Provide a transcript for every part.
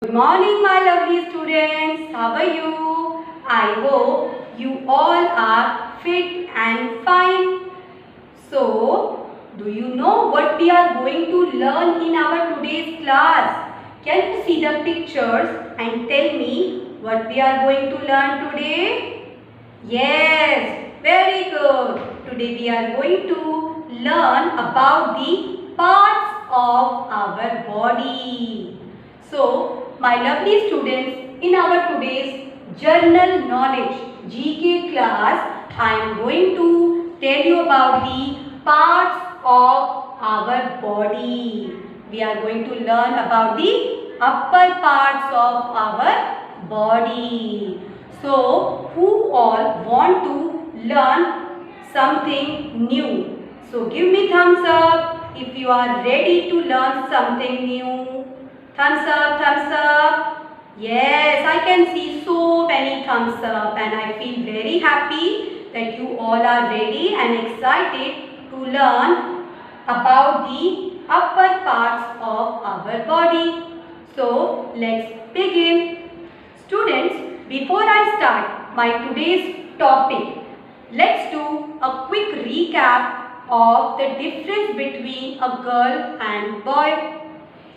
Good morning, my lovely students. How are you? I hope you all are fit and fine. So, do you know what we are going to learn in our today's class? Can you see the pictures and tell me what we are going to learn today? Yes, very good. Today we are going to learn about the parts of our body. So, my lovely students, in our today's general knowledge GK class, I am going to tell you about the parts of our body. We are going to learn about the upper parts of our body. So, who all want to learn something new? So, give me thumbs up if you are ready to learn something new. Thumbs up, thumbs up. Yes, I can see so many thumbs up and I feel very happy that you all are ready and excited to learn about the upper parts of our body. So, let's begin. Students, before I start my today's topic, let's do a quick recap of the difference between a girl and boy.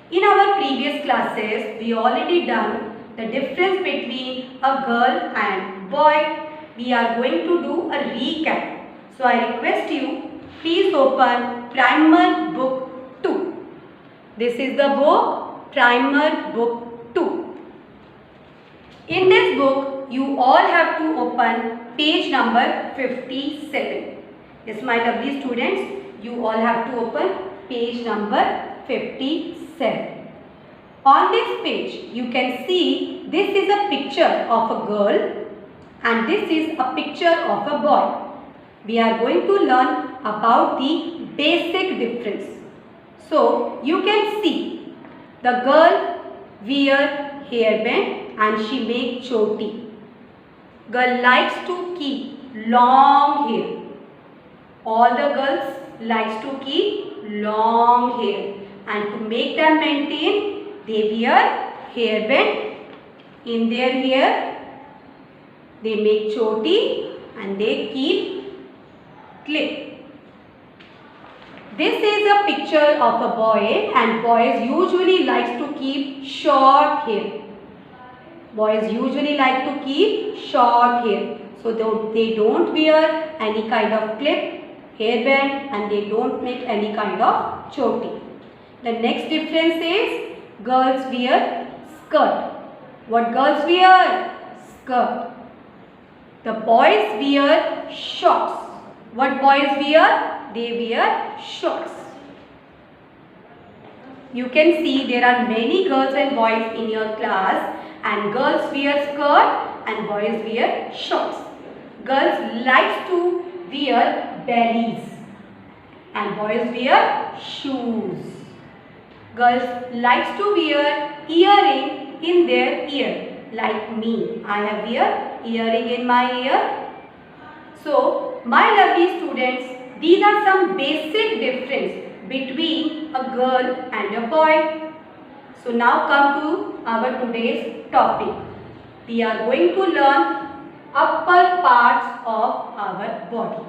In our previous classes, we already done the difference between a girl and boy. We are going to do a recap. So I request you, please open Primer Book 2. This is the book, Primer Book 2. In this book, you all have to open page number 57. Yes, my lovely students, you all have to open page number 57. On this page, you can see this is a picture of a girl and this is a picture of a boy. We are going to learn about the basic difference. So, you can see the girl wear hairband and she make choti. Girl likes to keep long hair. All the girls likes to keep long hair. And to make them maintain, they wear hairband in their hair. They make choti and they keep clip. This is a picture of a boy and boys usually likes to keep short hair. Boys usually like to keep short hair. So they don't wear any kind of clip, hairband and they don't make any kind of choti. The next difference is girls wear skirt. What girls wear? Skirt. The boys wear shorts. What boys wear? They wear shorts. You can see there are many girls and boys in your class and girls wear skirt and boys wear shorts. Girls like to wear bellies and boys wear shoes. Girls likes to wear earring in their ear like me. I have wear earring in my ear. So, my lovely students, these are some basic difference between a girl and a boy. So, now come to our today's topic. We are going to learn upper parts of our body.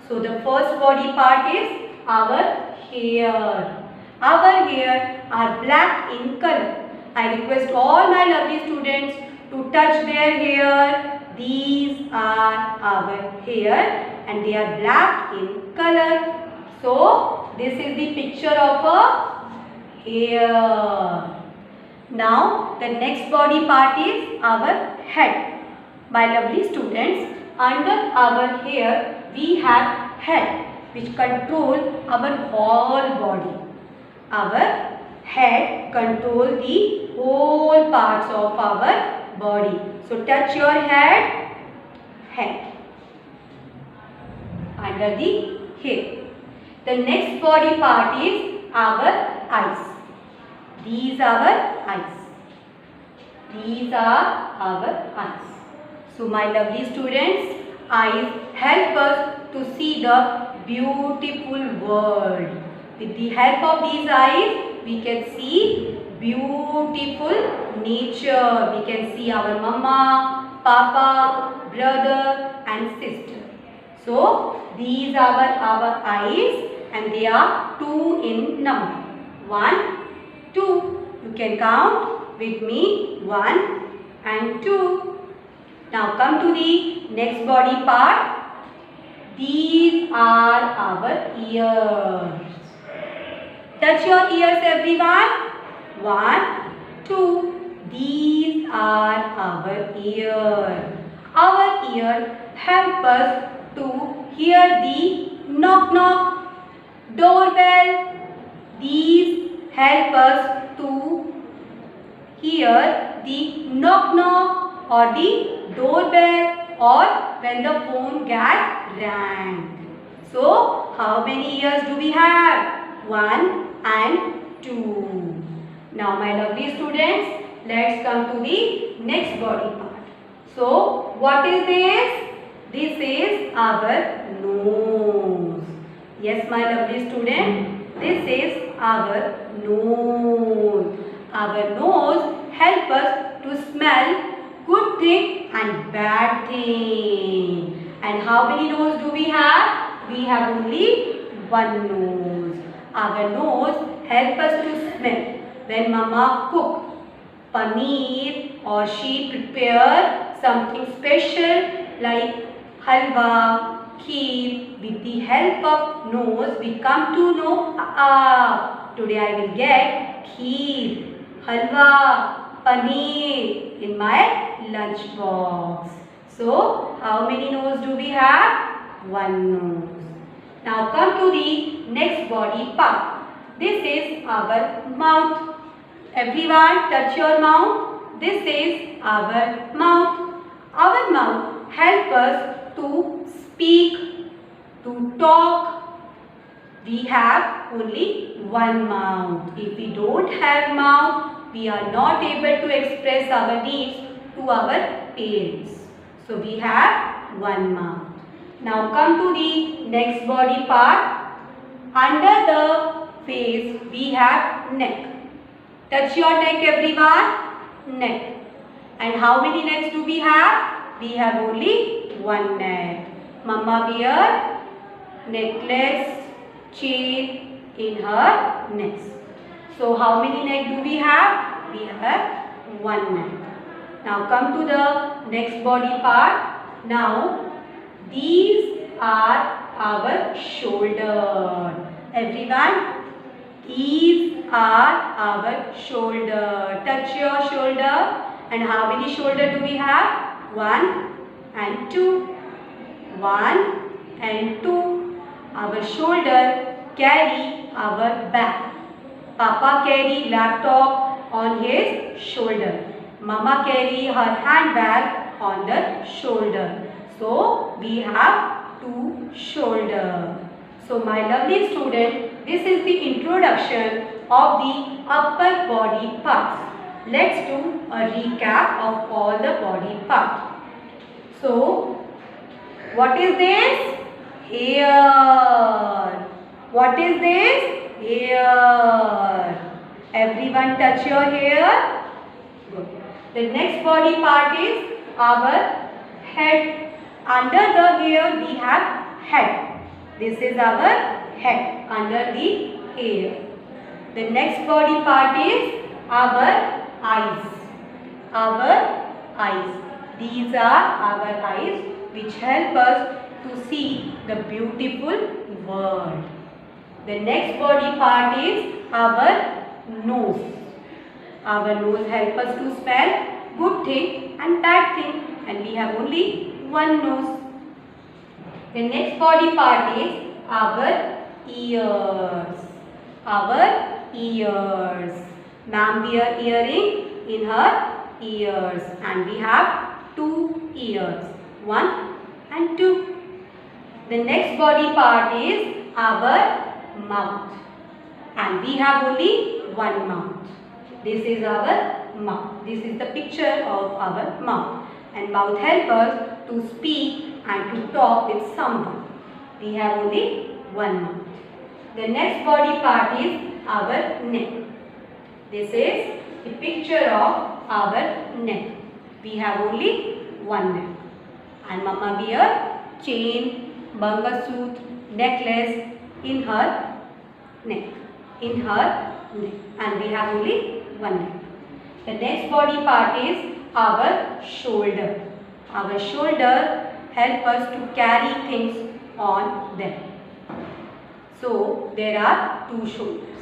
So, the first body part is our hair. Our hair are black in color. I request all my lovely students to touch their hair. These are our hair and they are black in color. So, this is the picture of a hair. Now, the next body part is our head. My lovely students, under our hair, we have head which control our whole body. Our head control the whole parts of our body. So touch your head, under the hair. The next body part is our eyes. These are our eyes. These are our eyes. So my lovely students, eyes help us to see the beautiful world. With the help of these eyes, we can see beautiful nature. We can see our mama, papa, brother and sister. So these are our eyes and they are 2 in number. 1, 2. You can count with me. 1 and 2. Now come to the next body part. These are our ears. Touch your ears everyone. 1, 2. These are our ears. Our ears help us to hear the knock knock, doorbell. These help us to hear the knock knock or the doorbell or when the phone gets rang. So how many ears do we have? 1 and 2. Now my lovely students, let's come to the next body part. So what is this? This is our nose. Yes my lovely student, this is our nose. Our nose helps us to smell good thing and bad thing. And how many nose do we have? We have only one nose. Our nose helps us to smell. When mama cook paneer or she prepare something special like halwa, kheer, with the help of nose we come to know today I will get kheer, halwa, paneer in my lunch box. So how many nose do we have? One nose. Now come to the next body part. This is our mouth. Everyone touch your mouth. This is our mouth. Our mouth helps us to speak, to talk. We have only one mouth. If we don't have mouth, we are not able to express our needs to our parents. So we have one mouth. Now come to the next body part. Under the face we have neck. Touch your neck everyone. Neck. And how many necks do we have? We have only one neck. Mama wear necklace, chain in her necks. So how many neck do we have? We have one neck. Now come to the next body part. Now these are our shoulder. Everyone, these are our shoulder. Touch your shoulder. And how many shoulder do we have? 1 and 2. 1 and 2. Our shoulder carry our bag. Papa carry laptop on his shoulder. Mama carry her handbag on the shoulder. So we have 2 shoulder. So my lovely student, this is the introduction of the upper body parts. Let's do a recap of all the body parts. So what is this? Hair. What is this? Hair. Everyone touch your hair. Good. The next body part is our head. Under the hair we have head. This is our head under the hair. The next body part is our eyes. Our eyes. These are our eyes which help us to see the beautiful world. The next body part is our nose. Our nose helps us to smell good thing and bad thing, and we have only one nose. The next body part is our ears. Our ears. Ma'am wear earring in her ears, and we have 2 ears. 1 and 2. The next body part is our mouth, and we have only one mouth. This is our mouth. This is the picture of our mouth, and mouth helps us to speak and to talk with someone. We have only one mouth. The next body part is our neck. This is the picture of our neck. We have only one neck. And Mama wear chain, Bangasut, necklace in her neck. In her neck. And we have only one neck. The next body part is our shoulder. Our shoulder help us to carry things on them. So there are two shoulders.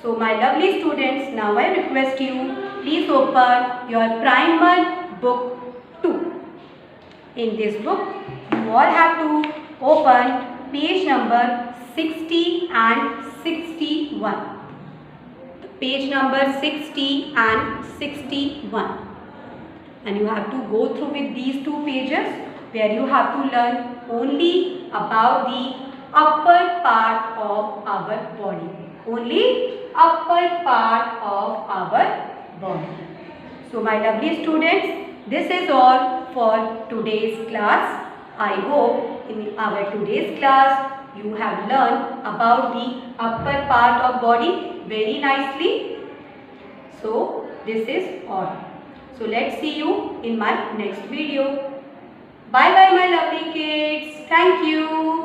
So my lovely students, now I request you, please open your primer book 2. In this book, you all have to open page number 60 and 61. Page number 60 and 61. And you have to go through with these two pages where you have to learn only about the upper part of our body. Only upper part of our body. So my lovely students, this is all for today's class. I hope in our today's class you have learned about the upper part of body very nicely. So this is all. So let's see you in my next video. Bye bye my lovely kids. Thank you.